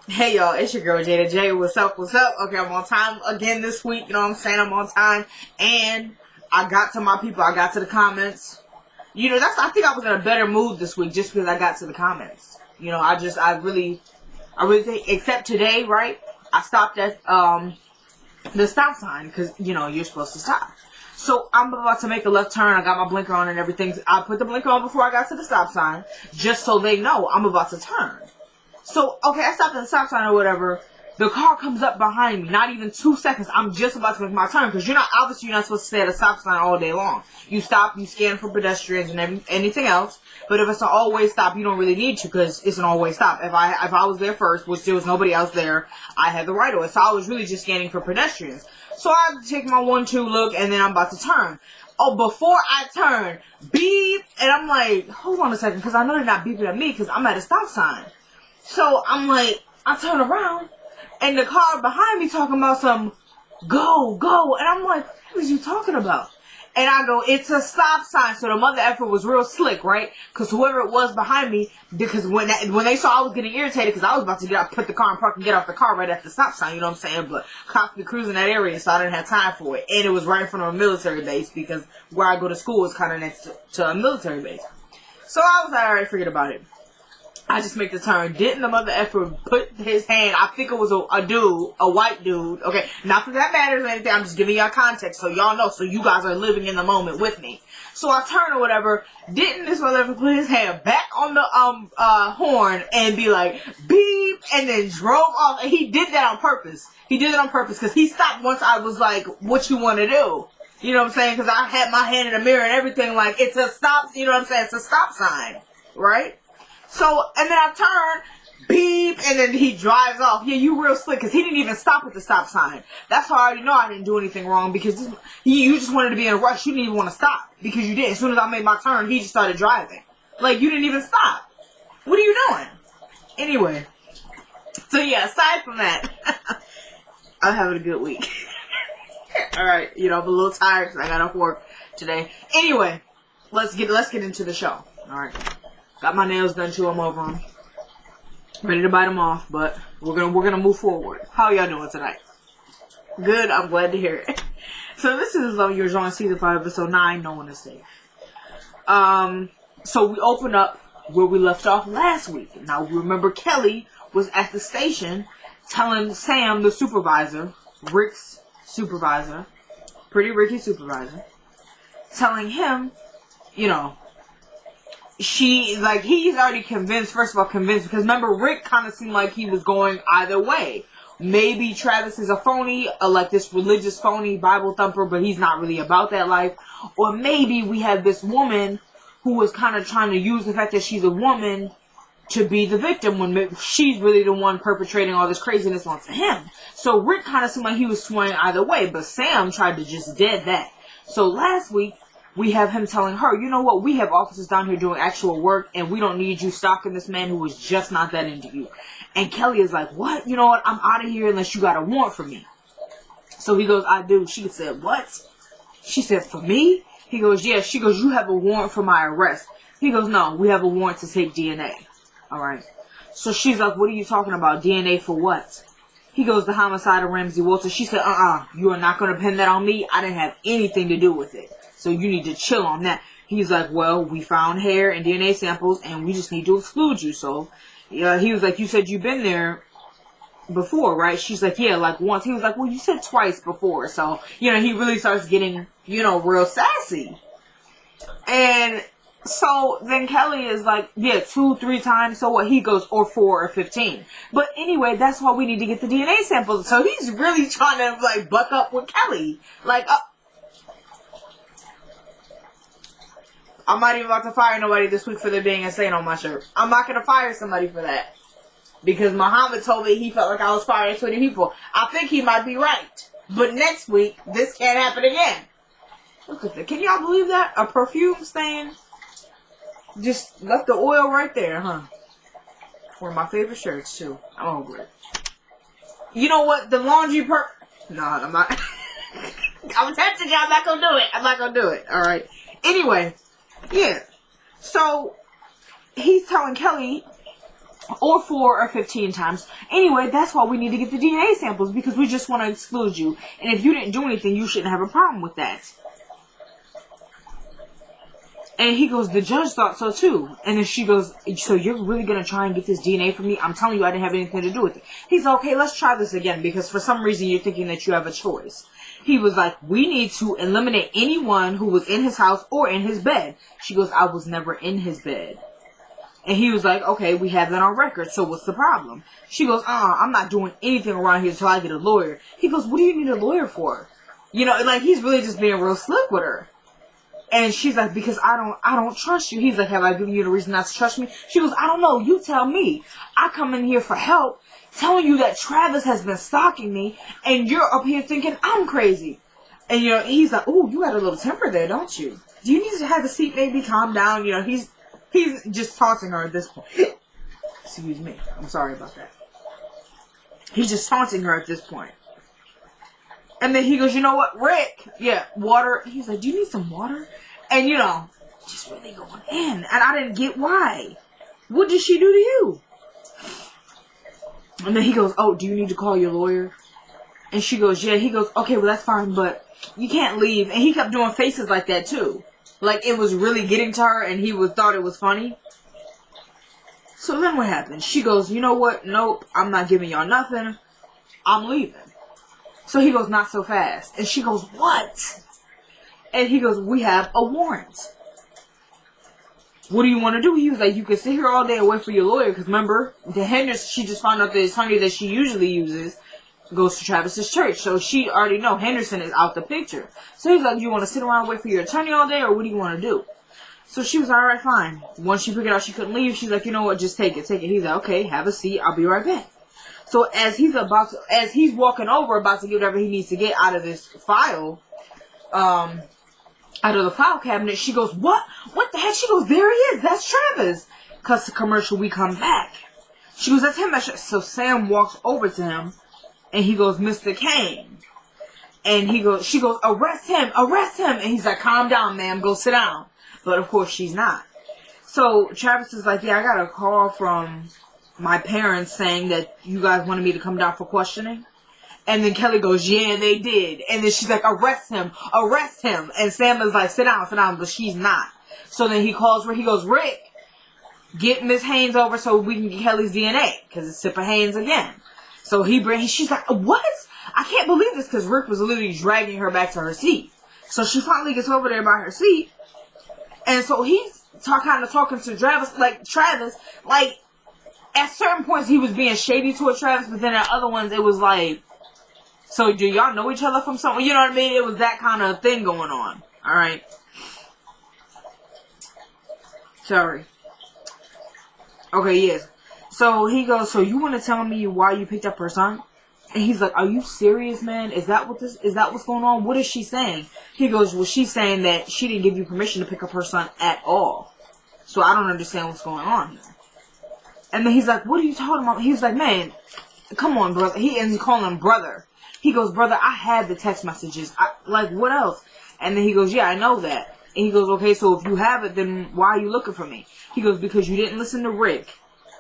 Hey y'all, it's your girl Jada J. What's up? What's up? Okay, I'm on time again this week. You know what I'm saying? I'm on time. And I got to my people. I got to the comments. You know, I think I was in a better mood this week just because I got to the comments. You know, I really think, except today, right? I stopped at, the stop sign because, you know, you're supposed to stop. So I'm about to make a left turn. I got my blinker on and everything. I put the blinker on before I got to the stop sign just so they know I'm about to turn. So, okay, I stopped at the stop sign or whatever. The car comes up behind me. Not even 2 seconds. I'm just about to make my turn. Because obviously you're not supposed to stay at a stop sign all day long. You stop, you scan for pedestrians and anything else. But if it's an all-way stop, you don't really need to because it's an all-way stop. If I was there first, which there was nobody else there, I had the right of it. So I was really just scanning for pedestrians. So I take my 1-2 look and then I'm about to turn. Oh, before I turn, beep. And I'm like, hold on a second because I know they're not beeping at me because I'm at a stop sign. So I'm like, I turn around, and the car behind me talking about some go, and I'm like, what are you talking about? And I go, it's a stop sign. So the mother effer was real slick, right? Because whoever it was behind me, because when they saw I was getting irritated, because I was about to get out, put the car in park and get off the car right at the stop sign, you know what I'm saying? But cops be cruising that area, so I didn't have time for it. And it was right in front of a military base, because where I go to school is kind of next to a military base. So I was like, alright, forget about it. I just make the turn. Didn't the mother effer put his hand, I think it was a dude, a white dude, okay, not that that matters or anything, I'm just giving y'all context so y'all know, so you guys are living in the moment with me. So I turn or whatever, didn't this mother effer put his hand back on the horn and be like, beep, and then drove off, and he did that on purpose. He did it on purpose, because he stopped once I was like, what you want to do? You know what I'm saying? Because I had my hand in the mirror and everything, like, it's a stop, you know what I'm saying? It's a stop sign, right? So, and then I turn, beep, and then he drives off. Yeah, you real slick, because he didn't even stop at the stop sign. That's how I already know I didn't do anything wrong, because you just wanted to be in a rush. You didn't even want to stop, because you did. As soon as I made my turn, he just started driving. Like, you didn't even stop. What are you doing? Anyway. So, yeah, aside from that, I'm having a good week. Alright, you know, I'm a little tired, because I got off work today. Anyway, let's get into the show. Alright. Got my nails done too. I'm over them. Ready to bite them off, but we're gonna move forward. How y'all doing tonight? Good. I'm glad to hear it. So this is Love Yours on season 5, episode 9. No one is safe. So we open up where we left off last week. Now remember, Kelly was at the station telling Sam, the supervisor, Rick's supervisor, Pretty Ricky's supervisor, telling him, you know. He's already convinced, first of all, because remember, Rick kind of seemed like he was going either way. Maybe Travis is a phony, like this religious phony Bible thumper, but he's not really about that life. Or maybe we have this woman who was kind of trying to use the fact that she's a woman to be the victim when she's really the one perpetrating all this craziness onto him. So Rick kind of seemed like he was swaying either way, but Sam tried to just dead that. So last week, we have him telling her, you know what, we have officers down here doing actual work, and we don't need you stalking this man who was just not that into you. And Kelly is like, what? You know what, I'm out of here unless you got a warrant for me. So he goes, I do. She said, what? She said, for me? He goes, yeah. She goes, you have a warrant for my arrest. He goes, no, we have a warrant to take DNA. Alright. So she's like, what are you talking about? DNA for what? He goes, the homicide of Ramsey Walter. She said, you are not going to pin that on me. I didn't have anything to do with it. So you need to chill on that. He's like, well, we found hair and DNA samples, and we just need to exclude you. So, yeah, he was like, you said you've been there before, right? She's like, yeah, like once. He was like, well, you said twice before. So, you know, he really starts getting, you know, real sassy. And so then Kelly is like, yeah, 2-3 times. So what? He goes, or 4 or 15. But anyway, that's why we need to get the DNA samples. So he's really trying to, like, buck up with Kelly. Like, I'm not even about to fire nobody this week for there being insane on my shirt. I'm not going to fire somebody for that. Because Muhammad told me he felt like I was firing 20 people. I think he might be right. But next week, this can't happen again. Look at that. Can y'all believe that? A perfume stain just left the oil right there, huh? One of my favorite shirts, too. I'm over it. You know what? The laundry No, I'm not. I'm tempted you. I'm not going to do it. I'm not going to do it. Alright. Anyway. Yeah. So, he's telling Kelly, or 4 or 15 times. Anyway, that's why we need to get the DNA samples, because we just want to exclude you. And if you didn't do anything, you shouldn't have a problem with that. And he goes, the judge thought so too. And then she goes, so you're really going to try and get this DNA from me? I'm telling you I didn't have anything to do with it. He's like, okay, let's try this again, because for some reason you're thinking that you have a choice. He was like, we need to eliminate anyone who was in his house or in his bed. She goes, I was never in his bed. And he was like, okay, we have that on record, so what's the problem? She goes, I'm not doing anything around here until I get a lawyer. He goes, what do you need a lawyer for? You know, like, he's really just being real slick with her. And she's like, because I don't trust you. He's like, have I given you the reason not to trust me? She goes, I don't know, you tell me. I come in here for help, telling you that Travis has been stalking me, and you're up here thinking I'm crazy. And, you know, he's like, ooh, you got a little temper there, don't you? Do you need to have the seat maybe calm down? You know, he's just taunting her at this point. Excuse me. I'm sorry about that. He's just taunting her at this point. And then he goes, you know what, Rick? Yeah, water. He's like, do you need some water? And, you know, just really going in. And I didn't get why. What did she do to you? And then he goes, oh, do you need to call your lawyer? And she goes, yeah. He goes, okay, well, that's fine, but you can't leave. And he kept doing faces like that, too. Like, it was really getting to her, and he thought it was funny. So then what happened? She goes, you know what? Nope, I'm not giving y'all nothing. I'm leaving. So he goes, not so fast. And she goes, what? And he goes, we have a warrant. What do you want to do? He was like, you can sit here all day and wait for your lawyer. Because remember, the Henderson, she just found out that his honey that she usually uses goes to Travis's church. So she already know Henderson is out the picture. So he's like, you want to sit around and wait for your attorney all day, or what do you want to do? So she was alright, fine. Once she figured out she couldn't leave, she's like, you know what, just take it. He's like, okay, have a seat, I'll be right back. So as he's walking over, about to get whatever he needs to get out of this file, out of the file cabinet, she goes, what? What the heck? She goes, there he is, that's Travis. Cuts the commercial, we come back. She goes, that's him. So Sam walks over to him, and he goes, Mr. Kane. And she goes, arrest him. And he's like, calm down, ma'am, go sit down. But of course she's not. So Travis is like, yeah, I got a call from my parents saying that you guys wanted me to come down for questioning. And then Kelly goes, yeah, they did. And then she's like, arrest him. And Sam is like, sit down, but she's not. So then he calls her, he goes, Rick, get Miss Haynes over so we can get Kelly's DNA. Because it's Tipper Haynes again. So she's like, what? I can't believe this, because Rick was literally dragging her back to her seat. So she finally gets over there by her seat. And so he's kind of talking to Travis, like, at certain points he was being shady toward Travis, but then at other ones it was like, so do y'all know each other from somewhere? You know what I mean? It was that kind of thing going on. Alright. Sorry. Okay, yes. So he goes, so you want to tell me why you picked up her son? And he's like, are you serious, man? Is that what's going on? What is she saying? He goes, well, she's saying that she didn't give you permission to pick up her son at all. So I don't understand what's going on here. And then he's like, what are you talking about? He's like, man, come on, brother. He's calling him brother. He goes, brother, I had the text messages. Like, what else? And then he goes, yeah, I know that. And he goes, okay, so if you have it, then why are you looking for me? He goes, because you didn't listen to Rick.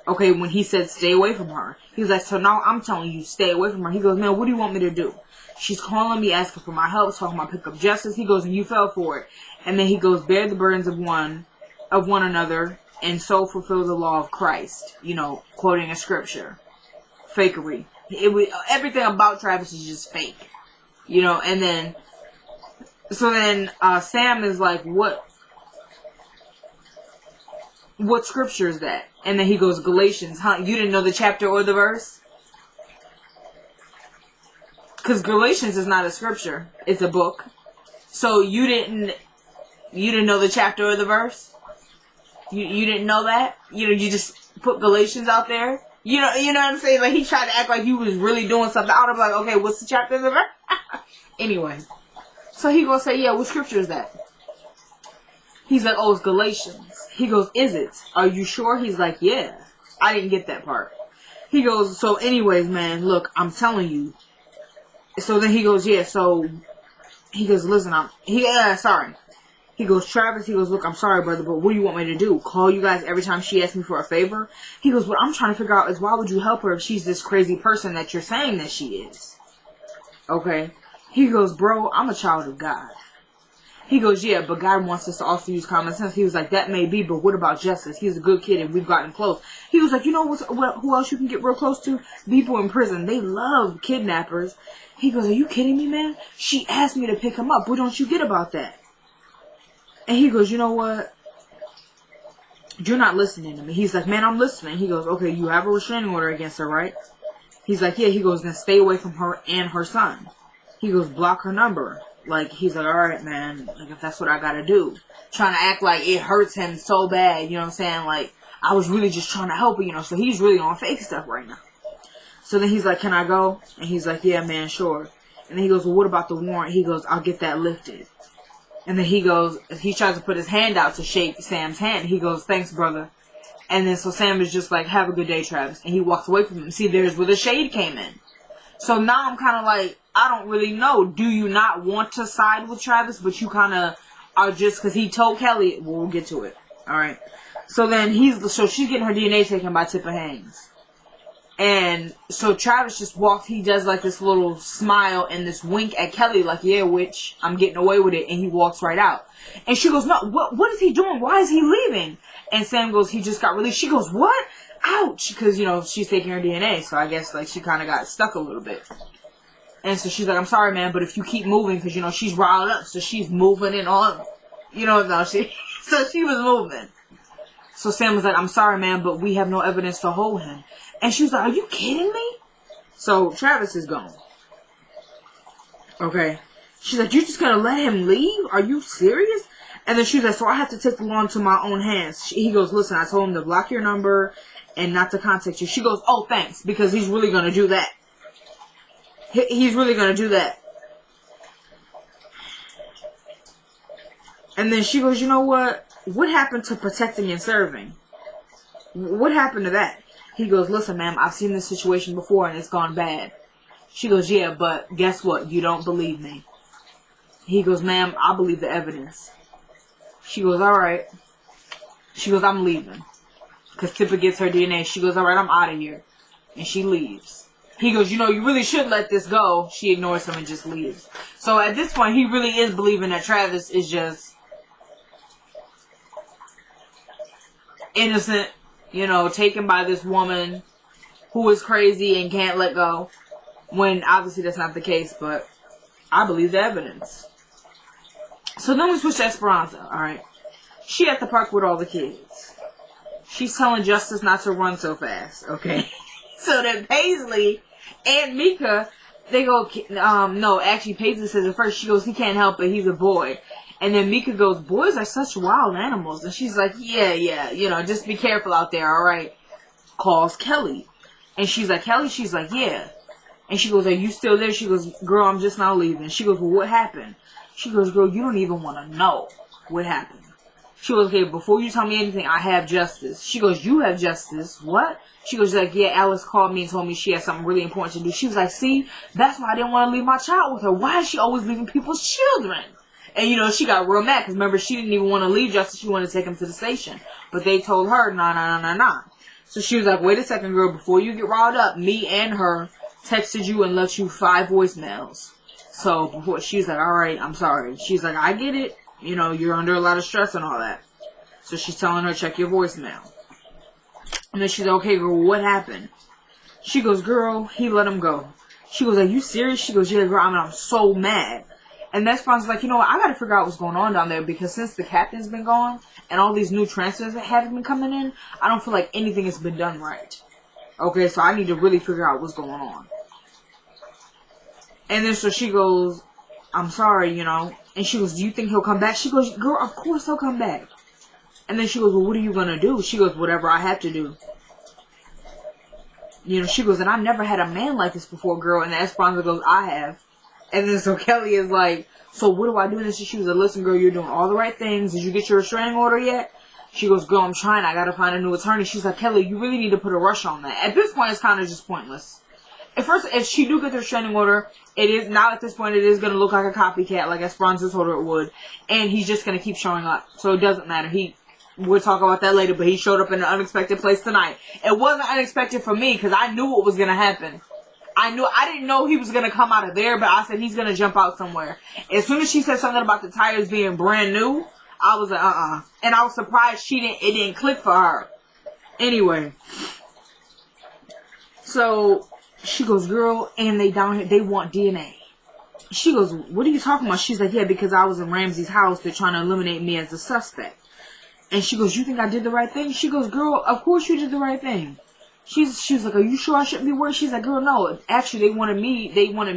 Okay, when he said stay away from her. He's like, so now I'm telling you, stay away from her. He goes, man, what do you want me to do? She's calling me, asking for my help, talking about pick up justice. He goes, and you fell for it. And then he goes, bear the burdens of one another, and so fulfill the law of Christ. You know, quoting a scripture. Fakery. Everything about Travis is just fake. You know, and then, so then, Sam is like, what scripture is that? And then he goes, Galatians. Huh? You didn't know the chapter or the verse? Because Galatians is not a scripture. It's a book. So you didn't know the chapter or the verse? You didn't know that? You know, you just put Galatians out there? You know what I'm saying? Like, he tried to act like he was really doing something. I was like, okay, what's the chapter and the verse? Anyway. So he gonna say, yeah, what scripture is that? He's like, oh, it's Galatians. He goes, is it? Are you sure? He's like, yeah. I didn't get that part. He goes, so anyways, man, look, I'm telling you. So then he goes, yeah, so, he goes, listen, sorry. He goes, Travis, he goes, look, I'm sorry, brother, but what do you want me to do? Call you guys every time she asks me for a favor? He goes, what I'm trying to figure out is why would you help her if she's this crazy person that you're saying that she is? Okay. He goes, bro, I'm a child of God. He goes, yeah, but God wants us to also use common sense. He was like, that may be, but what about justice? He's a good kid and we've gotten close. He was like, you know who else you can get real close to? People in prison. They love kidnappers. He goes, are you kidding me, man? She asked me to pick him up. What don't you get about that? And he goes, you know what? You're not listening to me. He's like, man, I'm listening. He goes, okay, you have a restraining order against her, right? He's like, yeah. He goes, then stay away from her and her son. He goes, block her number. Like, he's like, alright, man. Like, if that's what I gotta do. Trying to act like it hurts him so bad. You know what I'm saying? Like, I was really just trying to help her, you know. So he's really on fake stuff right now. So then he's like, can I go? And he's like, yeah, man, sure. And then he goes, well, what about the warrant? He goes, I'll get that lifted. And then he goes, he tries to put his hand out to shake Sam's hand. He goes, thanks, brother. And then so Sam is just like, have a good day, Travis. And he walks away from him. See, there's where the shade came in. So now I'm kind of like, I don't really know. Do you not want to side with Travis, but you kind of are just, because he told Kelly, well, we'll get to it. All right. So then so she's getting her DNA taken by Tippa Haynes. And so Travis just walks, he does like this little smile and this wink at Kelly, like, yeah, witch, I'm getting away with it. And he walks right out. And she goes, no, what is he doing? Why is he leaving? And Sam goes, he just got released. She goes, what? Ouch. Because, you know, she's taking her DNA. So I guess, like, she kind of got stuck a little bit. And so she's like, I'm sorry, man, but if you keep moving, because, you know, she's riled up. So she's moving and all, you know, no, so she was moving. So Sam was like, I'm sorry, man, but we have no evidence to hold him. And she was like, are you kidding me? So Travis is gone. Okay. She's like, you're just going to let him leave? Are you serious? And then she's like, so I have to take the law into my own hands. He goes, listen, I told him to block your number and not to contact you. She goes, oh, thanks, because he's really going to do that. He's really going to do that. And then she goes, you know what? What happened to protecting and serving? What happened to that? He goes, listen, ma'am, I've seen this situation before and it's gone bad. She goes, yeah, but guess what? You don't believe me. He goes, ma'am, I believe the evidence. She goes, alright. She goes, I'm leaving. Because Tippa gets her DNA. She goes, alright, I'm out of here. And she leaves. He goes, you know, you really should let this go. She ignores him and just leaves. So at this point, he really is believing that Travis is just innocent, you know, taken by this woman who is crazy and can't let go. When obviously that's not the case, but I believe the evidence. So then we switch to Esperanza, alright? She at the park with all the kids. She's telling Justice not to run so fast, okay? So then Paisley and Mika, they go, no, actually Paisley says it first. She goes, he can't help it, he's a boy. And then Mika goes, boys are such wild animals. And she's like, yeah, you know, just be careful out there, alright? Calls Kelly. And she's like, Kelly? She's like, yeah. And she goes, are you still there? She goes, girl, I'm just now leaving. She goes, well, what happened? She goes, girl, you don't even want to know what happened. She goes, okay, before you tell me anything, I have justice. She goes, you have justice? What? She goes, like, yeah, Alice called me and told me she had something really important to do. She was like, see, that's why I didn't want to leave my child with her. Why is she always leaving people's children? And, you know, she got real mad because, remember, she didn't even want to leave Justice. She wanted to take him to the station. But they told her, nah. So she was like, wait a second, girl, before you get riled up, me and her texted you and left you 5 voicemails. So before she was like, alright, I'm sorry. She's like, I get it. You know, you're under a lot of stress and all that. So she's telling her, check your voicemail. And then she's like, okay, girl, what happened? She goes, girl, he let him go. She goes, are you serious? She goes, yeah, girl, I'm so mad. And that's why I was like, you know what, I gotta figure out what's going on down there, because since the captain's been gone and all these new transfers that haven't been coming in, I don't feel like anything has been done right. Okay, so I need to really figure out what's going on. And then so she goes, I'm sorry, you know. And she goes, do you think he'll come back? She goes, girl, of course he'll come back. And then she goes, well, what are you gonna do? She goes, whatever I have to do. You know, she goes, and I never had a man like this before, girl. And Esperanza goes, I have. And then so Kelly is like, so what do I do in this? She was like, listen, girl, you're doing all the right things. Did you get your restraining order yet? She goes, girl, I'm trying. I gotta find a new attorney. She's like, Kelly, you really need to put a rush on that. At this point, it's kind of just pointless. at first, if she do get the restraining order, it is now at this point it is going to look like a copycat, like Esperanza told her it would, and he's just going to keep showing up. So it doesn't matter. We'll talk about that later, but he showed up in an unexpected place tonight. It wasn't unexpected for me because I knew what was going to happen. I didn't know he was going to come out of there, but I said he's going to jump out somewhere. As soon as she said something about the tires being brand new, I was like, And I was surprised it didn't click for her. Anyway. So, she goes, girl, and they down here, they want DNA. She goes, what are you talking about? She's like, yeah, because I was in Ramsey's house, they're trying to eliminate me as a suspect. And she goes, you think I did the right thing? She goes, girl, of course you did the right thing. She's like, are you sure I shouldn't be worried? She's like, girl, no. Actually, they wanted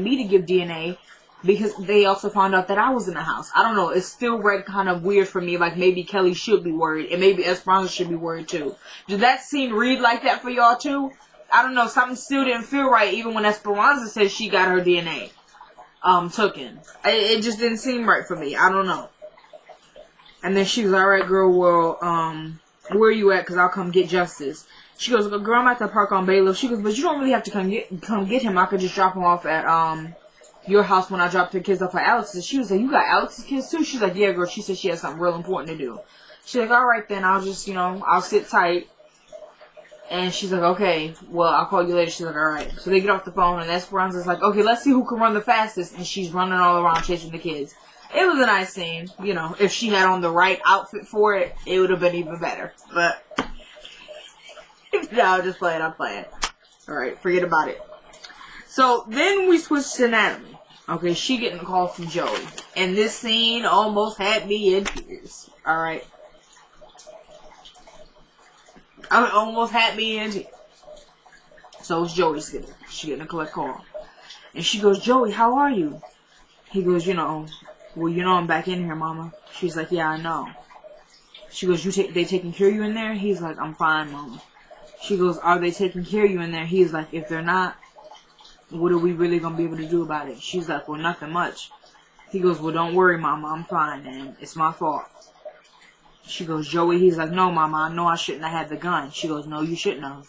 me to give DNA because they also found out that I was in the house. I don't know. It's still read kind of weird for me. Like, maybe Kelly should be worried. And maybe Esperanza should be worried, too. Did that scene read like that for y'all, too? I don't know. Something still didn't feel right, even when Esperanza said she got her DNA taken. It just didn't seem right for me. I don't know. And then she was, all right, girl, well, where are you at? Because I'll come get justice. She goes, girl, I'm at the park on Bailiff. She goes, but you don't really have to come get him. I could just drop him off at your house when I drop the kids off at Alex's. She was like, you got Alex's kids too? She's like, yeah, girl. She said she has something real important to do. She's like, all right, then. I'll just, I'll sit tight. And she's like, okay, well, I'll call you later. She's like, all right. So they get off the phone, and Esperanza's like, okay, let's see who can run the fastest. And she's running all around chasing the kids. It was a nice scene. If she had on the right outfit for it, it would have been even better. But, no, I'm just playing. I'm playing. All right, forget about it. So, then we switch to Natalie. Okay, she getting a call from Joey. And this scene almost had me in tears. All right. It almost had me in tears. So it's Joey's getting. She getting a collect call. And she goes, Joey, how are you? He goes, well, I'm back in here, mama. She's like, yeah, I know. She goes, they taking care of you in there? He's like, I'm fine, mama. She goes, are they taking care of you in there? He's like, if they're not, what are we really going to be able to do about it? She's like, well, nothing much. He goes, well, don't worry, mama. I'm fine, and it's my fault. She goes, Joey. He's like, no, mama. I know I shouldn't have had the gun. She goes, no, you shouldn't have.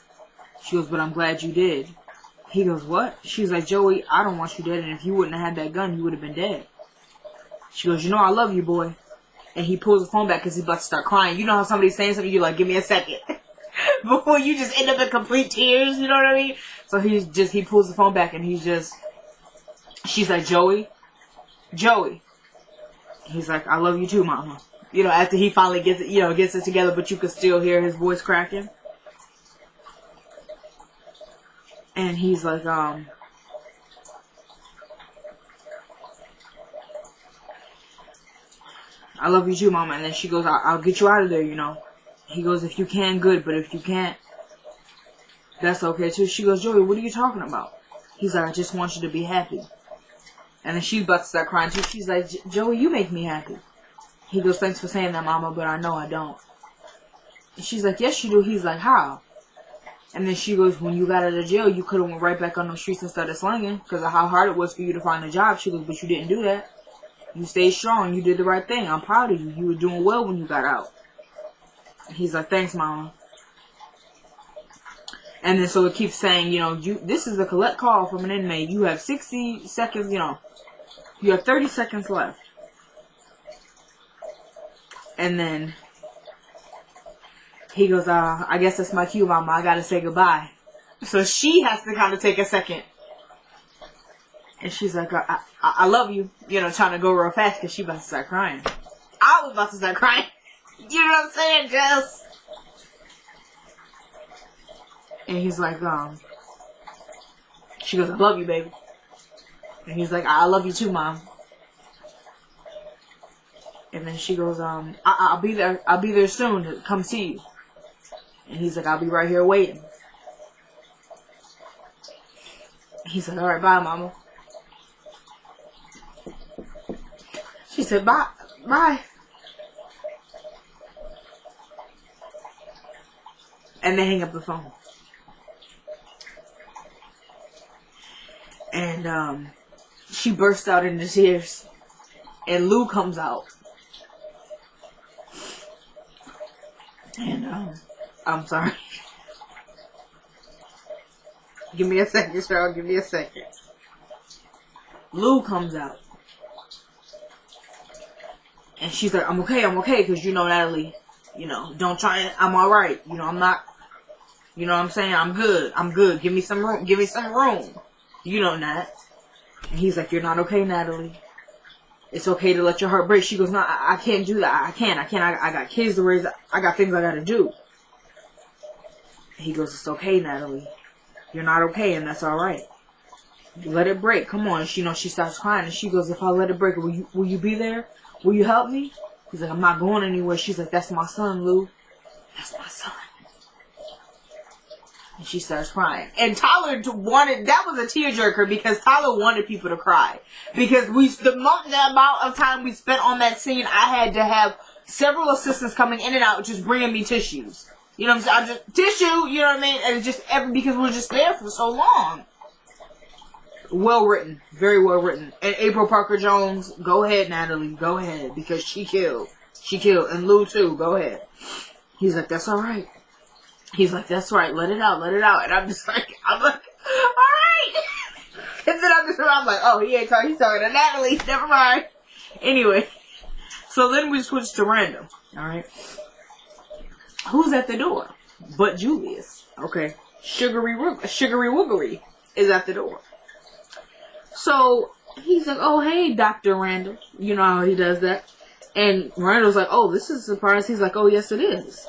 She goes, but I'm glad you did. He goes, what? She's like, Joey, I don't want you dead, and if you wouldn't have had that gun, you would have been dead. She goes, I love you, boy. And he pulls the phone back because he's about to start crying. You know how somebody's saying something, you're like, give me a second. Before you just end up in complete tears, you know what I mean? So he pulls the phone back and she's like, Joey. He's like, I love you too, mama. After he finally gets it together, but you could still hear his voice cracking. And he's like, I love you too, mama. And then she goes, I'll get you out of there, He goes, if you can, good, but if you can't, that's okay too. She goes, Joey, what are you talking about? He's like, I just want you to be happy. And then she's about to start crying too. She's like, Joey, you make me happy. He goes, thanks for saying that, mama, but I know I don't. And she's like, yes, you do. He's like, how? And then she goes, when you got out of jail, you could have went right back on those streets and started slinging because of how hard it was for you to find a job. She goes, but you didn't do that. You stayed strong. You did the right thing. I'm proud of you. You were doing well when you got out. He's like, thanks, mama. And then so it keeps saying, this is a collect call from an inmate. You have 60 seconds, you have 30 seconds left. And then he goes, I guess that's my cue, mama. I gotta say goodbye. So she has to kind of take a second. And she's like, I love you. Trying to go real fast because she's about to start crying. I was about to start crying. You know what I'm saying, Jess? And he's like, she goes, I love you, baby. And he's like, I love you too, mom. And then she goes, I'll be there soon to come see you. And he's like, I'll be right here waiting. He's like, all right, bye, mama. She said, bye. And they hang up the phone. And she bursts out into tears. And Lou comes out. And I'm sorry. Give me a second, Cheryl. Give me a second. Lou comes out. And she's like, I'm okay, because Natalie, don't try, I'm alright. I'm not, what I'm saying? I'm good. Give me some room. Nat. And he's like, you're not okay, Natalie. It's okay to let your heart break. She goes, no, I can't do that. I can't. I got kids to raise. I got things I gotta do. He goes, it's okay, Natalie. You're not okay, and that's alright. Let it break. Come on. She starts crying, and she goes, if I let it break, will you be there? Will you help me? He's like, I'm not going anywhere. She's like, that's my son, Lou. That's my son. And she starts crying. And Tyler that was a tearjerker because Tyler wanted people to cry. Because the amount of time we spent on that scene, I had to have several assistants coming in and out just bringing me tissues. You know what I'm saying? Tissue, you know what I mean? And it's just because we're just there for so long. Well written. Very well written. And April Parker Jones, go ahead, Natalie. Go ahead. Because she killed. And Lou too. Go ahead. He's like, that's alright. He's like, that's right. Let it out. And I'm like, alright. And then I'm like, oh, he ain't talking. He's talking to Natalie. Never mind. Anyway. So then we switch to Randall. Alright. Who's at the door? But Julius. Okay. Sugary Woogery is at the door. So, he's like, oh, hey, Dr. Randall. You know how he does that. And Randall's like, oh, this is a surprise. He's like, oh, yes, it is.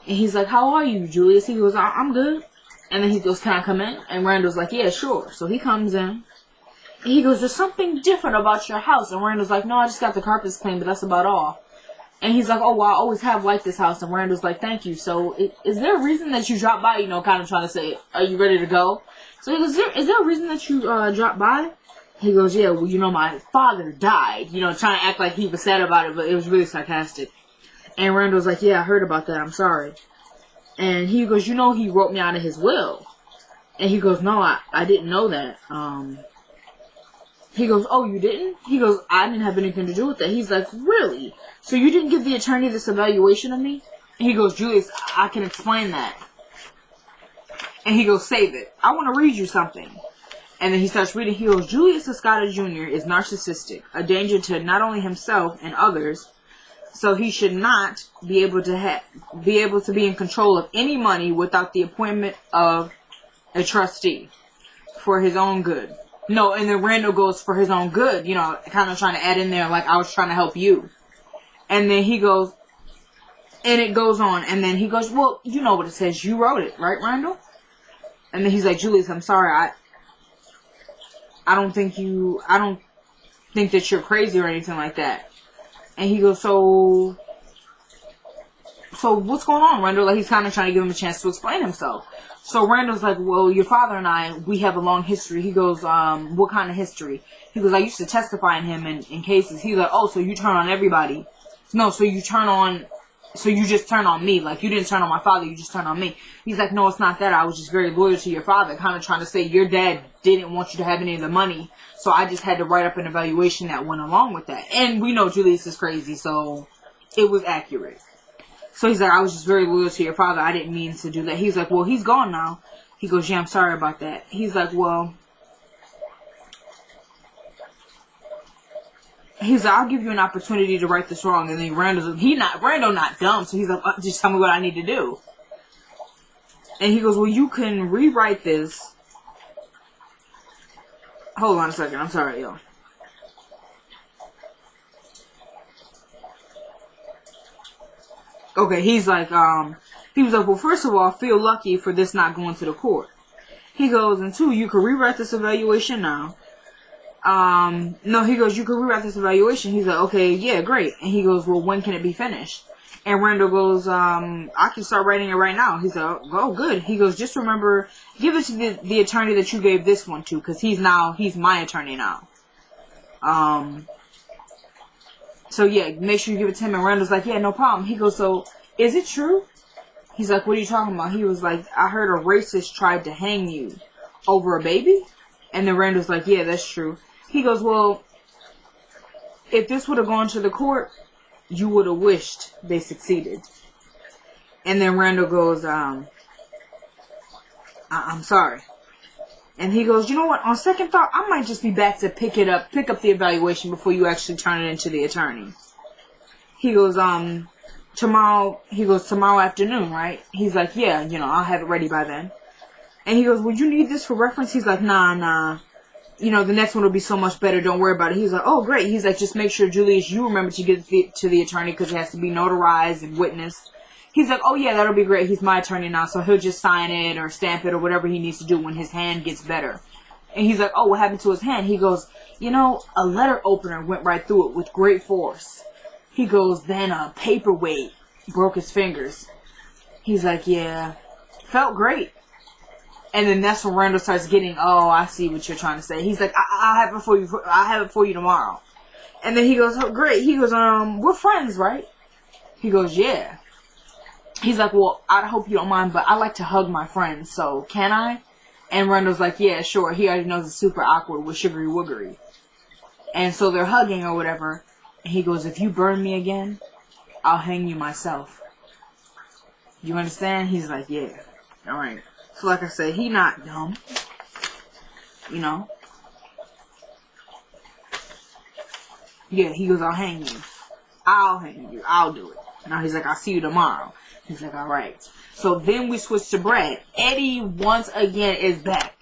And he's like, how are you, Julius? He goes, I'm good. And then he goes, can I come in? And Randall's like, yeah, sure. So he comes in. And he goes, there's something different about your house. And Randall's like, no, I just got the carpets cleaned, but that's about all. And he's like, oh, well, I always have liked this house. And Randall's like, thank you. So is there a reason that you dropped by, kind of trying to say, are you ready to go? So he goes, is there a reason that you dropped by? He goes, yeah, well, my father died. Trying to act like he was sad about it, but it was really sarcastic. And Randall's like, yeah, I heard about that. I'm sorry. And he goes, he wrote me out of his will. And he goes, no, I didn't know that. He goes, oh, you didn't? He goes, I didn't have anything to do with that. He's like, really? So you didn't give the attorney this evaluation of me? And he goes, Julius, I can explain that. And he goes, save it. I want to read you something. And then he starts reading. He goes, Julius Escada Jr. is narcissistic, a danger to not only himself and others, so he should not be able to be in control of any money without the appointment of a trustee for his own good. No, and then Randall goes, for his own good, kind of trying to add in there, like, I was trying to help you. And then he goes, and it goes on, and then he goes, well, you know what it says, you wrote it, right, Randall? And then he's like, Julius, I'm sorry, I don't think that you're crazy or anything like that. And he goes, so what's going on, Randall? Like, he's kind of trying to give him a chance to explain himself. So Randall's like, well, your father and I, we have a long history. He goes, what kind of history? He goes, I used to testify in him in cases. He's like, oh, so you turn on everybody. No, so you just turn on me. Like, you didn't turn on my father, you just turned on me. He's like, no, it's not that. I was just very loyal to your father. Kind of trying to say your dad didn't want you to have any of the money. So I just had to write up an evaluation that went along with that. And we know Julius is crazy, so it was accurate. So he's like, I was just very loyal to your father. I didn't mean to do that. He's like, well, he's gone now. He goes, yeah, I'm sorry about that. He's like, well, he's like, I'll give you an opportunity to right this wrong. And then Randall not dumb. So he's like, just tell me what I need to do. And he goes, well, you can rewrite this. Hold on a second. I'm sorry, y'all. Okay, he's like, he was like, well, first of all, I feel lucky for this not going to the court. He goes, and two, you can rewrite this evaluation now. No, he goes, you can rewrite this evaluation. He's like, okay, yeah, great. And he goes, well, when can it be finished? And Randall goes, I can start writing it right now. He's like, oh, good. He goes, just remember, give it to the attorney that you gave this one to, because he's my attorney now. So yeah, make sure you give it to him. And Randall's like, yeah, no problem. He goes, so, is it true? He's like, what are you talking about? He was like, I heard a racist tried to hang you over a baby. And then Randall's like, yeah, that's true. He goes, well, if this would have gone to the court, you would have wished they succeeded. And then Randall goes, I'm sorry. And he goes, you know what? On second thought, I might just be back to pick up the evaluation before you actually turn it into the attorney. He goes, tomorrow afternoon, right? He's like, yeah, I'll have it ready by then. And he goes, would you need this for reference? He's like, nah. The next one will be so much better. Don't worry about it. He's like, oh, great. He's like, just make sure, Julius, you remember to get it to the attorney because it has to be notarized and witnessed. He's like, oh, yeah, that'll be great. He's my attorney now, so he'll just sign it or stamp it or whatever he needs to do when his hand gets better. And he's like, oh, what happened to his hand? He goes, a letter opener went right through it with great force. He goes, then a paperweight broke his fingers. He's like, yeah, felt great. And then that's when Randall starts getting, oh, I see what you're trying to say. He's like, I'll have it for you. I'll have it for you tomorrow. And then he goes, oh, great. He goes, we're friends, right? He goes, yeah. He's like, well, I hope you don't mind, but I like to hug my friends, so can I? And Randall's like, yeah, sure. He already knows it's super awkward with Sugary Woogery. And so they're hugging or whatever. And he goes, if you burn me again, I'll hang you myself. You understand? He's like, yeah. All right. So like I said, he not dumb. Yeah, he goes, I'll hang you. I'll do it. Now he's like, I'll see you tomorrow. He's like, all right. So then we switch to Brad. Eddie once again is back.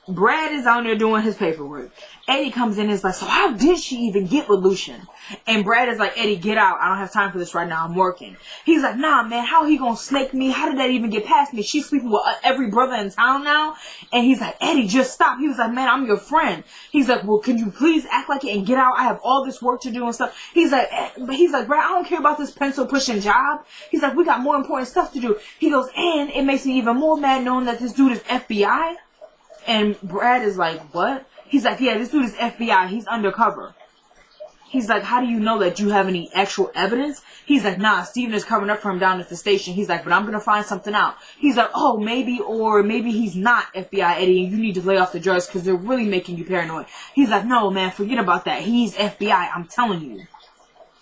Brad is out there doing his paperwork. Eddie comes in and is like, so how did she even get with Lucian? And Brad is like, Eddie, get out. I don't have time for this right now. I'm working. He's like, nah, man, how he gonna snake me? How did that even get past me? She's sleeping with every brother in town now. And he's like, Eddie, just stop. He was like, man, I'm your friend. He's like, well, can you please act like it and get out? I have all this work to do and stuff. He's like, Brad, I don't care about this pencil pushing job. He's like, we got more important stuff to do. He goes, and it makes me even more mad knowing that this dude is FBI. And Brad is like, what? He's like, yeah, this dude is FBI. He's undercover. He's like, how do you know that? Do you have any actual evidence? He's like, nah, Steven is covering up for him down at the station. He's like, but I'm going to find something out. He's like, oh, maybe he's not FBI, Eddie, and you need to lay off the drugs because they're really making you paranoid. He's like, no, man, forget about that. He's FBI. I'm telling you.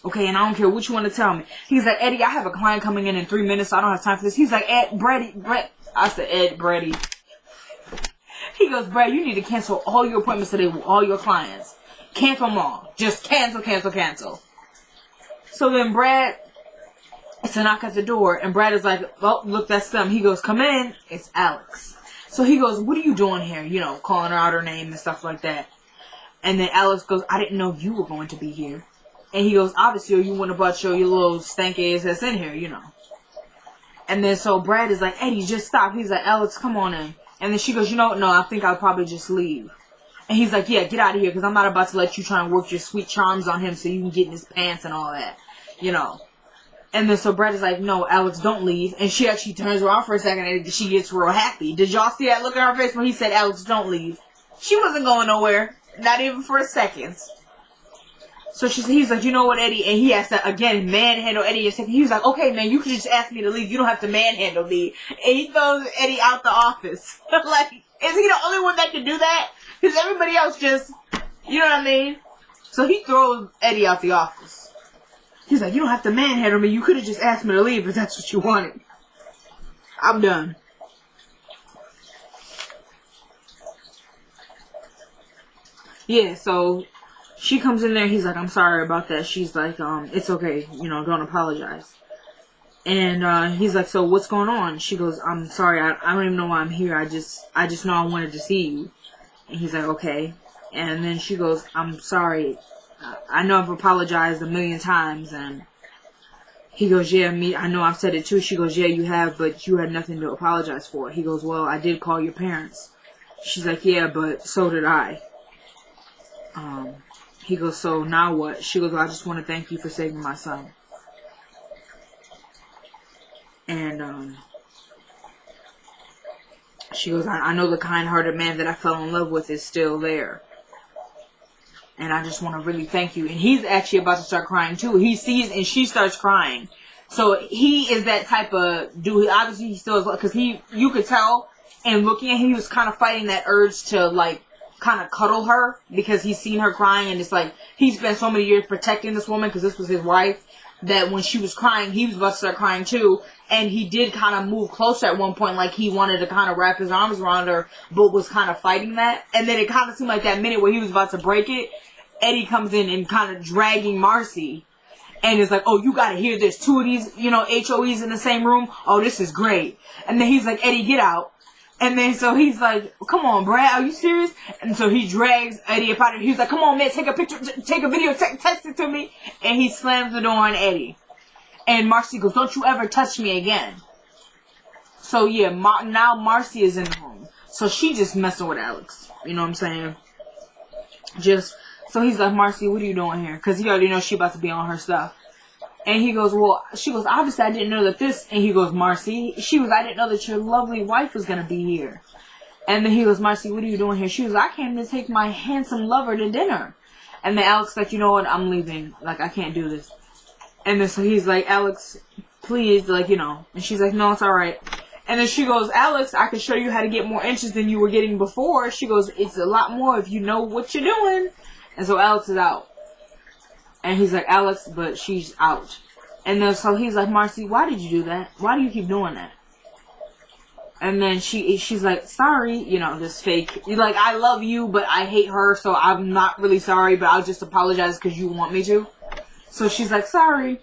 Okay, and I don't care what you want to tell me. He's like, Eddie, I have a client coming in 3 minutes, so I don't have time for this. He's like, Brady. I said, Brady. He goes, Brad, you need to cancel all your appointments today with all your clients. Cancel them all. Just cancel. So then Brad, it's a knock at the door, and Brad is like, oh, look, that's them. He goes, come in. It's Alex. So he goes, what are you doing here? Calling her out her name and stuff like that. And then Alex goes, I didn't know you were going to be here. And he goes, obviously, you wouldn't have brought your little stank ass in here, And then so Brad is like, Eddie, just stop. He's like, Alex, come on in. And then she goes, no, I think I'll probably just leave. And he's like, yeah, get out of here, because I'm not about to let you try and work your sweet charms on him so you can get in his pants and all that, And then so Brad is like, no, Alex, don't leave. And she actually turns around for a second and she gets real happy. Did y'all see that look on her face when he said, Alex, don't leave? She wasn't going nowhere, not even for a second. So he's like, you know what, Eddie? And he has to, again, manhandle Eddie a second. He was like, okay, man, you can just ask me to leave. You don't have to manhandle me. And he throws Eddie out the office. Like, is he the only one that can do that? Because everybody else just, you know what I mean? So he throws Eddie out the office. He's like, you don't have to manhandle me. You could have just asked me to leave if that's what you wanted. I'm done. Yeah, so she comes in there. He's like, I'm sorry about that. She's like, it's okay. Don't apologize. And he's like, so what's going on? She goes, I'm sorry. I don't even know why I'm here. I just know I wanted to see you. And he's like, okay. And then she goes, I'm sorry. I know I've apologized a million times. And he goes, yeah, I know I've said it too. She goes, yeah, you have, but you had nothing to apologize for. He goes, well, I did call your parents. She's like, yeah, but so did I. He goes, so now what? She goes, well, I just want to thank you for saving my son. And she goes, I know the kind-hearted man that I fell in love with is still there. And I just want to really thank you. And he's actually about to start crying too. He sees and she starts crying. So he is that type of dude. Obviously he still is, because you could tell, and looking at him, he was kind of fighting that urge to like kind of cuddle her, because he's seen her crying, and it's like he spent so many years protecting this woman because this was his wife. that when she was crying, he was about to start crying too. And he did kind of move closer at one point, like he wanted to kind of wrap his arms around her, but was kind of fighting that. And then it kind of seemed like that minute where he was about to break it, Eddie comes in and kind of dragging Marcy. And it's like, oh, you gotta hear this. Two of these, you know, HOEs in the same room. Oh, this is great. And then he's like, Eddie, get out. And then so he's like, come on, Brad, are you serious? And so he drags Eddie up out of here. He's like, come on, man, take a picture, take a video, text it to me. And he slams the door on Eddie. And Marcy goes, don't you ever touch me again. So yeah, now Marcy is in the room. So she just messing with Alex. You know what I'm saying? So he's like, Marcy, what are you doing here? Because he already knows she about to be on her stuff. And he goes, well, she goes, obviously I didn't know that this, and he goes, Marcy, I didn't know that your lovely wife was going to be here. And then he goes, Marcy, what are you doing here? She was, I came to take my handsome lover to dinner. And then Alex like, you know what, I'm leaving. Like, I can't do this. And then so he's like, Alex, please, like, you know. And she's like, no, it's alright. And then she goes, Alex, I can show you how to get more inches than you were getting before. She goes, it's a lot more if you know what you're doing. And so Alex is out. And he's like, Alex, but she's out. And then so he's like, Marcy, why did you do that? Why do you keep doing that? And then she's like, sorry, you know, this fake. Like, I love you, but I hate her, so I'm not really sorry, but I'll just apologize because you want me to. So she's like, sorry.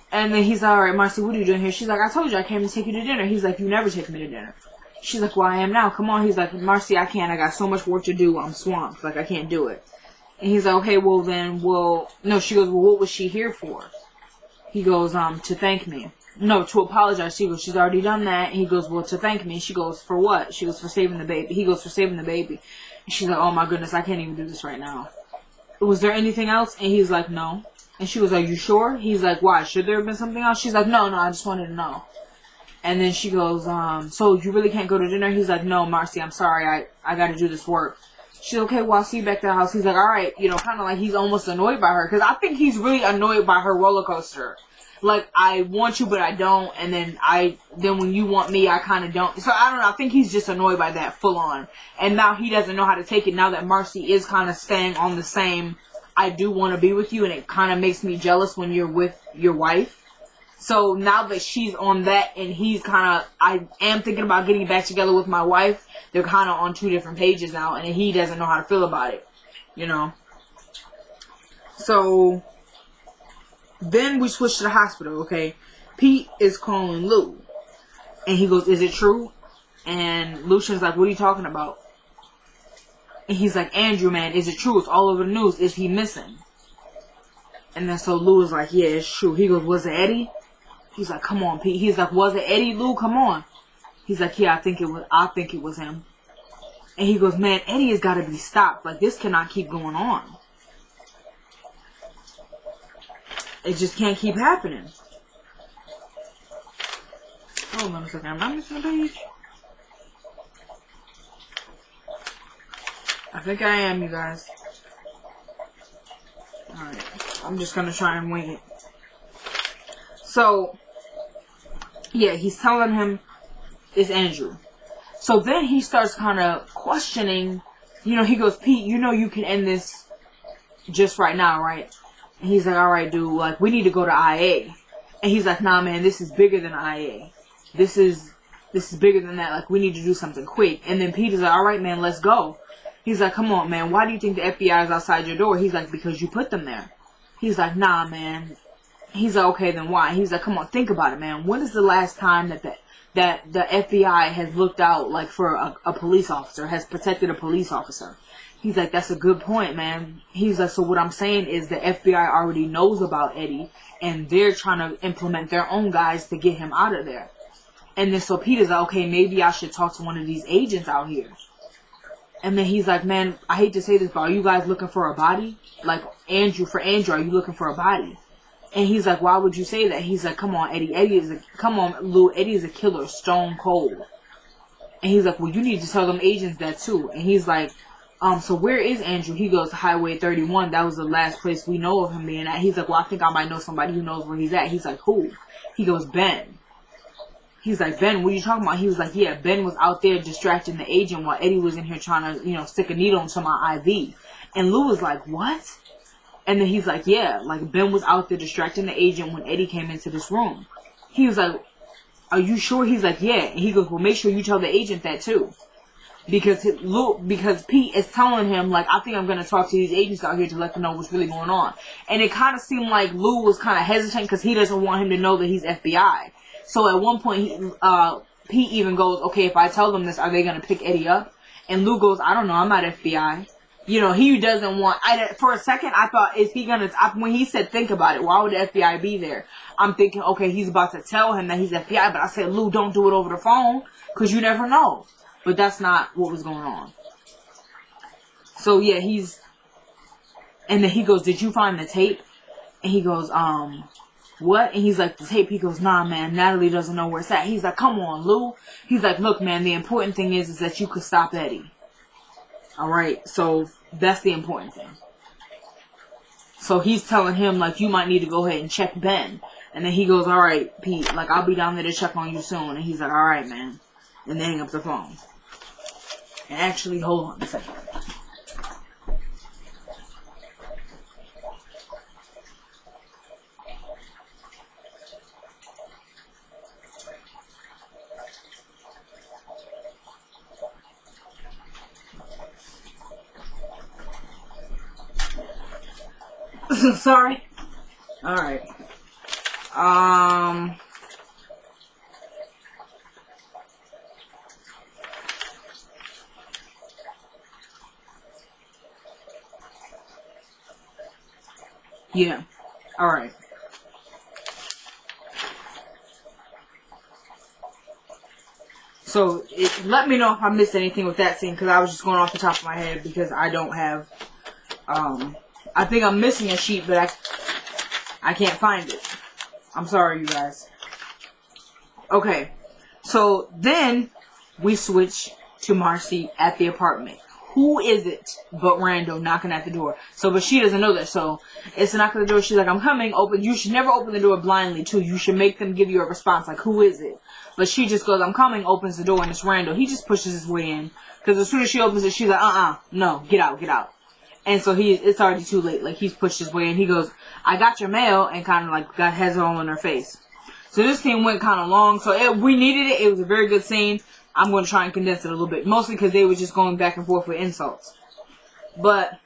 And then he's like, all right, Marcy, what are you doing here? She's like, I told you I came to take you to dinner. He's like, you never take me to dinner. She's like, well, I am now. Come on. He's like, Marcy, I can't. I got so much work to do. I'm swamped. Like, I can't do it. And he's like, okay, well then, no, she goes, well, what was she here for? He goes, to thank me. No, to apologize. She goes, she's already done that. And he goes, well, to thank me. She goes, for what? She goes, for saving the baby. He goes, for saving the baby. And she's like, oh my goodness, I can't even do this right now. Was there anything else? And he's like, no. And she was, are you sure? He's like, why? Should there have been something else? She's like, no, I just wanted to know. And then she goes, so you really can't go to dinner? He's like, no, Marcy, I'm sorry. I got to do this work. She's okay, well, I'll see you back to the house. He's like, all right, you know, kind of like he's almost annoyed by her. Because I think he's really annoyed by her roller coaster. Like, I want you, but I don't. And then when you want me, I kind of don't. So, I don't know. I think he's just annoyed by that full on. And now he doesn't know how to take it now that Marcy is kind of staying on the same, I do want to be with you. And it kind of makes me jealous when you're with your wife. So, now that she's on that and he's kind of, I am thinking about getting back together with my wife. They're kind of on two different pages now, and he doesn't know how to feel about it, you know. So, then we switch to the hospital, okay. Pete is calling Lou, and he goes, is it true? And Lucian's like, what are you talking about? And he's like, Andrew, man, is it true? It's all over the news. Is he missing? And then so Lou is like, yeah, it's true. He goes, was it Eddie? He's like, come on, Pete. He's like, was it Eddie, Lou? Come on. He's like, yeah, I think it was him. And he goes, man, Eddie has got to be stopped. Like, this cannot keep going on. It just can't keep happening. Hold on a second. Am I missing a page? I think I am, you guys. Alright. I'm just going to try and wing it. So, yeah, he's telling him it's Andrew. So then he starts kind of questioning, you know, he goes, Pete, you know you can end this just right now, right? And he's like, alright, dude, like, we need to go to IA. And he's like, nah, man, this is bigger than IA. This is bigger than that. Like, we need to do something quick. And then Peter's like, alright, man, let's go. He's like, come on, man, why do you think the FBI is outside your door? He's like, because you put them there. He's like, nah, man. He's like, okay, then why? He's like, come on, think about it, man. When is the last time that the FBI has looked out, like, for a police officer, has protected a police officer? He's like, that's a good point, man. He's like, so what I'm saying is the FBI already knows about Eddie, and they're trying to implement their own guys to get him out of there. And then so Peter's like, okay, maybe I should talk to one of these agents out here. And then he's like, man, I hate to say this, but are you guys looking for a body? Like, Andrew, are you looking for a body? And he's like, why would you say that? He's like, come on, Eddie. Come on, Lou. Eddie is a killer, stone cold. And he's like, well, you need to tell them agents that too. And he's like, so where is Andrew? He goes, Highway 31. That was the last place we know of him being at. He's like, well, I think I might know somebody who knows where he's at. He's like, who? He goes, Ben. He's like, Ben, what are you talking about? He was like, yeah, Ben was out there distracting the agent while Eddie was in here trying to, stick a needle into my IV. And Lou was like, what? And then he's like, yeah, like Ben was out there distracting the agent when Eddie came into this room. He was like, are you sure? He's like, yeah. And he goes, well, make sure you tell the agent that too. Because Pete is telling him, like, I think I'm going to talk to these agents out here to let them know what's really going on. And it kind of seemed like Lou was kind of hesitant because he doesn't want him to know that he's FBI. So at one point, Pete even goes, okay, if I tell them this, are they going to pick Eddie up? And Lou goes, I don't know, I'm not FBI. You know, he doesn't want, for a second, I thought, is he going to, when he said, think about it, why would the FBI be there? I'm thinking, okay, he's about to tell him that he's FBI, but I said, Lou, don't do it over the phone, because you never know. But that's not what was going on. So, yeah, and then he goes, did you find the tape? And he goes, what? And he's like, the tape. He goes, nah, man, Natalie doesn't know where it's at. He's like, come on, Lou. He's like, look, man, the important thing is that you could stop Eddie. Alright, so that's the important thing. So he's telling him, like, you might need to go ahead and check Ben. And then he goes, alright, Pete, like, I'll be down there to check on you soon. And he's like, alright, man. And they hang up the phone. And actually, hold on a second. Sorry. Alright. Yeah. Alright. So, let me know if I missed anything with that scene, because I was just going off the top of my head, because I don't have, I think I'm missing a sheet, but I can't find it. I'm sorry, you guys. Okay. So, then, we switch to Marcy at the apartment. Who is it but Randall knocking at the door? So, but she doesn't know that. So, it's a knock at the door. She's like, I'm coming. Open. You should never open the door blindly, too. You should make them give you a response. Like, who is it? But she just goes, I'm coming, opens the door, and it's Randall. He just pushes his way in. Because as soon as she opens it, she's like, no, get out, get out. And so it's already too late. Like, he's pushed his way in. He goes, I got your mail, and kind of like has it all in her face. So this scene went kind of long. So we needed it. It was a very good scene. I'm going to try and condense it a little bit. Mostly because they were just going back and forth with insults. But,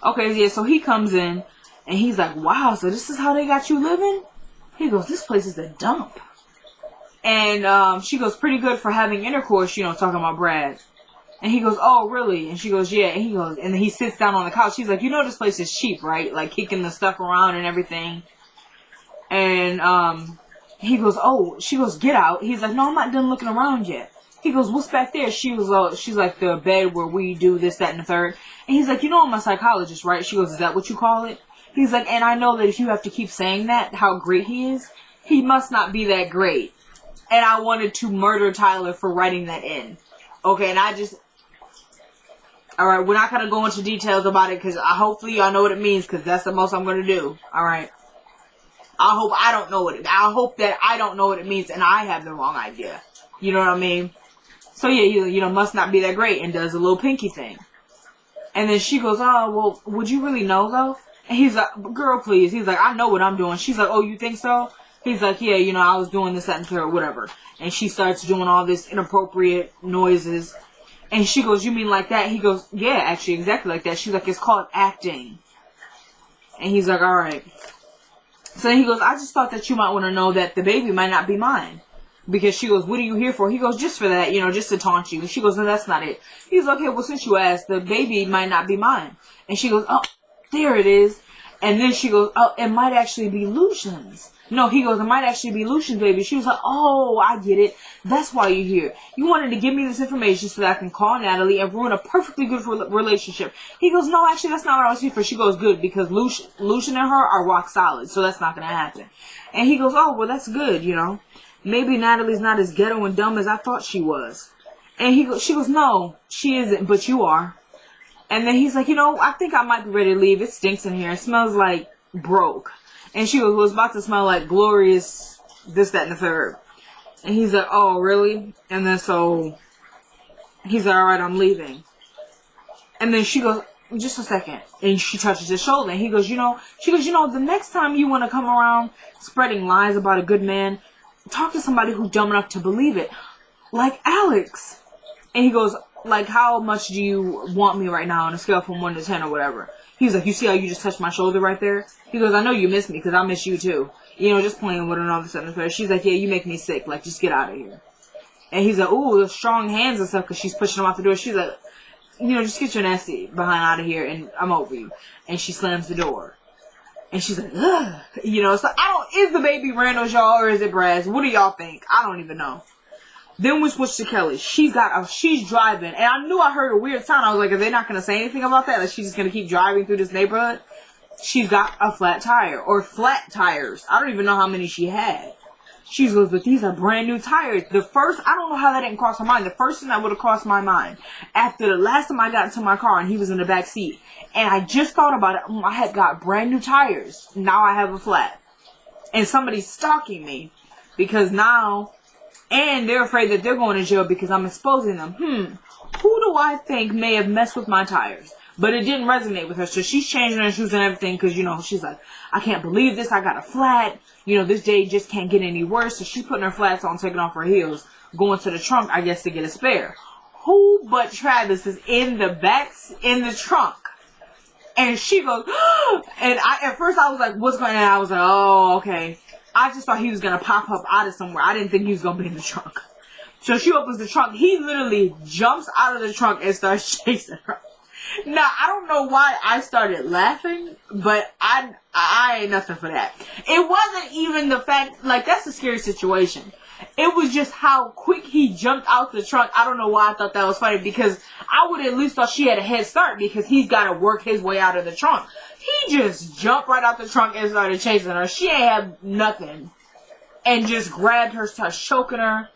okay, yeah, so he comes in, and he's like, wow, so this is how they got you living? He goes, this place is a dump. And she goes, pretty good for having intercourse, you know, talking about Brad. And he goes, oh, really? And she goes, yeah. And he goes, and then he sits down on the couch. She's like, you know this place is cheap, right? Like, kicking the stuff around and everything. And, he goes, oh, she goes, get out. He's like, no, I'm not done looking around yet. He goes, what's back there? She's like, the bed where we do this, that, and the third. And he's like, you know I'm a psychologist, right? She goes, is that what you call it? He's like, and I know that if you have to keep saying that, how great he is, he must not be that great. And I wanted to murder Tyler for writing that in. Okay, and alright, we're not going to go into details about it, because hopefully y'all know what it means, because that's the most I'm going to do. Alright. I hope I don't know that I don't know what it means, and I have the wrong idea. You know what I mean? So yeah, you know, must not be that great, and does a little pinky thing. And then she goes, oh, well, would you really know, though? And he's like, girl, please. He's like, I know what I'm doing. She's like, oh, you think so? He's like, yeah, you know, I was doing this, that, and third, whatever. And she starts doing all this inappropriate noises. And she goes, you mean like that? He goes, yeah, actually, exactly like that. She's like, it's called acting. And he's like, alright. So he goes, I just thought that you might want to know that the baby might not be mine. Because she goes, what are you here for? He goes, just for that, you know, just to taunt you. And she goes, no, that's not it. He's like, okay, well, since you asked, the baby might not be mine. And she goes, oh, there it is. And then she goes, oh, it might actually be Lucian's. No, he goes, it might actually be Lucian's baby. She was like, oh, I get it. That's why you're here. You wanted to give me this information so that I can call Natalie and ruin a perfectly good relationship. He goes, no, actually, that's not what I was here for. She goes, good, because Lucian and her are rock solid, so that's not going to happen. And he goes, oh, well, that's good, you know. Maybe Natalie's not as ghetto and dumb as I thought she was. And she goes, no, she isn't, but you are. And then he's like, you know, I think I might be ready to leave. It stinks in here. It smells like broke. And she goes, well, it's about to smell like glorious this, that, and the third. And he's like, oh, really? And then so he's like, all right, I'm leaving. And then she goes, just a second. And she touches his shoulder, and he goes, you know, she goes, you know, the next time you want to come around spreading lies about a good man, talk to somebody who's dumb enough to believe it. Like Alex. And he goes, like, how much do you want me right now on a scale from 1 to 10 or whatever? He's like, you see how you just touched my shoulder right there? He goes, I know you miss me, because I miss you too. You know, just playing with her and all this other stuff. She's like, yeah, you make me sick. Like, just get out of here. And he's like, ooh, strong hands and stuff, because she's pushing him out the door. She's like, you know, just get your nasty behind out of here, and I'm over you. And she slams the door. And she's like, ugh. You know, so is the baby Randall's, y'all, or is it Brad's? What do y'all think? I don't even know. Then we switch to Kelly. She's driving, and I knew I heard a weird sound. I was like, are they not going to say anything about that? Like, she's just going to keep driving through this neighborhood? She's got a flat tire, or flat tires. I don't even know how many she had. She goes, but these are brand new tires. I don't know how that didn't cross her mind. The first thing that would have crossed my mind, after the last time I got into my car and he was in the back seat, and I just thought about it, I had got brand new tires. Now I have a flat. And somebody's stalking me, because now, and they're afraid that they're going to jail because I'm exposing them. Who do I think may have messed with my tires? But it didn't resonate with her, so she's changing her shoes and everything, because, you know, she's like, I can't believe this, I got a flat, you know, this day just can't get any worse, so she's putting her flats on, taking off her heels, going to the trunk, I guess, to get a spare. Who but Travis is in the trunk? And she goes, and at first I was like, what's going on? I was like, oh, okay. I just thought he was going to pop up out of somewhere. I didn't think he was going to be in the trunk. So she opens the trunk, he literally jumps out of the trunk and starts chasing her. Now, I don't know why I started laughing, but I ain't nothing for that. It wasn't even the fact, like, that's a scary situation. It was just how quick he jumped out the trunk. I don't know why I thought that was funny, because I would at least thought she had a head start, because he's got to work his way out of the trunk. He just jumped right out the trunk and started chasing her. She ain't have nothing. And just grabbed her, starts choking her.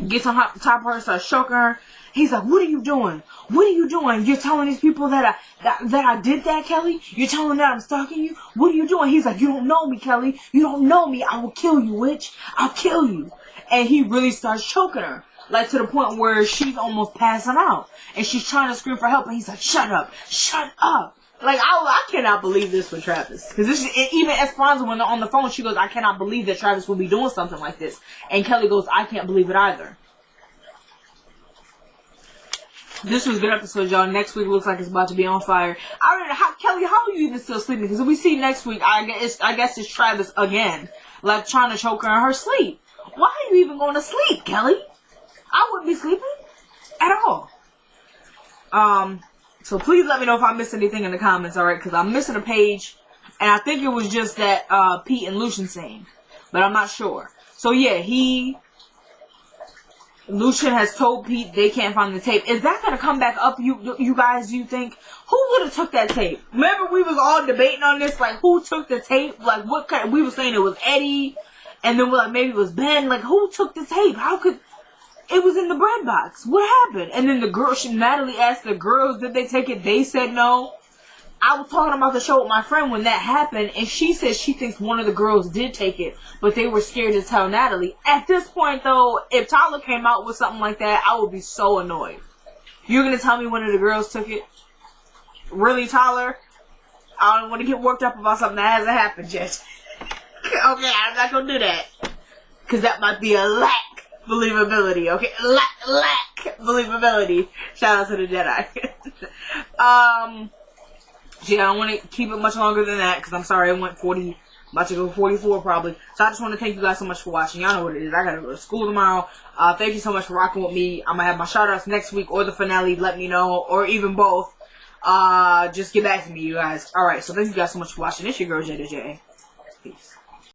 Gets on top of her, starts choking her. He's like, what are you doing? What are you doing? You're telling these people that I did that, Kelly? You're telling them that I'm stalking you? What are you doing? He's like, you don't know me, Kelly. You don't know me. I will kill you, witch. I'll kill you. And he really starts choking her. Like, to the point where she's almost passing out. And she's trying to scream for help. And he's like, shut up. Shut up. Like, I cannot believe this for Travis. Because even Esperanza, when they're on the phone, she goes, I cannot believe that Travis will be doing something like this. And Kelly goes, I can't believe it either. This was a good episode, y'all. Next week looks like it's about to be on fire. I don't know, Kelly, how are you even still sleeping? Because if we see next week, I guess it's Travis again. Like, trying to choke her in her sleep. Why are you even going to sleep, Kelly? I wouldn't be sleeping at all. So please let me know if I missed anything in the comments, alright? Because I'm missing a page. And I think it was just that Pete and Lucian scene. But I'm not sure. So yeah, Lucian has told Pete they can't find the tape. Is that going to come back up, you guys, do you think? Who would have took that tape? Remember we was all debating on this, like, who took the tape? Like, what kind? We were saying it was Eddie, and then we're like, maybe it was Ben. Like, who took the tape? How could... It was in the bread box. What happened? And then Natalie asked the girls, did they take it? They said no. I was talking about the show with my friend when that happened, and she said she thinks one of the girls did take it, but they were scared to tell Natalie. At this point, though, if Tyler came out with something like that, I would be so annoyed. You're going to tell me one of the girls took it? Really, Tyler? I don't want to get worked up about something that hasn't happened yet. Okay, I'm not going to do that. Because that might be a lack believability, okay? Lack believability. Shout out to the Jedi. Yeah, I don't want to keep it much longer than that, because I'm sorry, it went 40, about to go 44 probably. So I just want to thank you guys so much for watching. Y'all know what it is. I gotta go to school tomorrow. Thank you so much for rocking with me. I'm gonna have my shout-outs next week or the finale. Let me know, or even both. Just get back to me, you guys. Alright, so thank you guys so much for watching. It's your girl, JJ. Peace.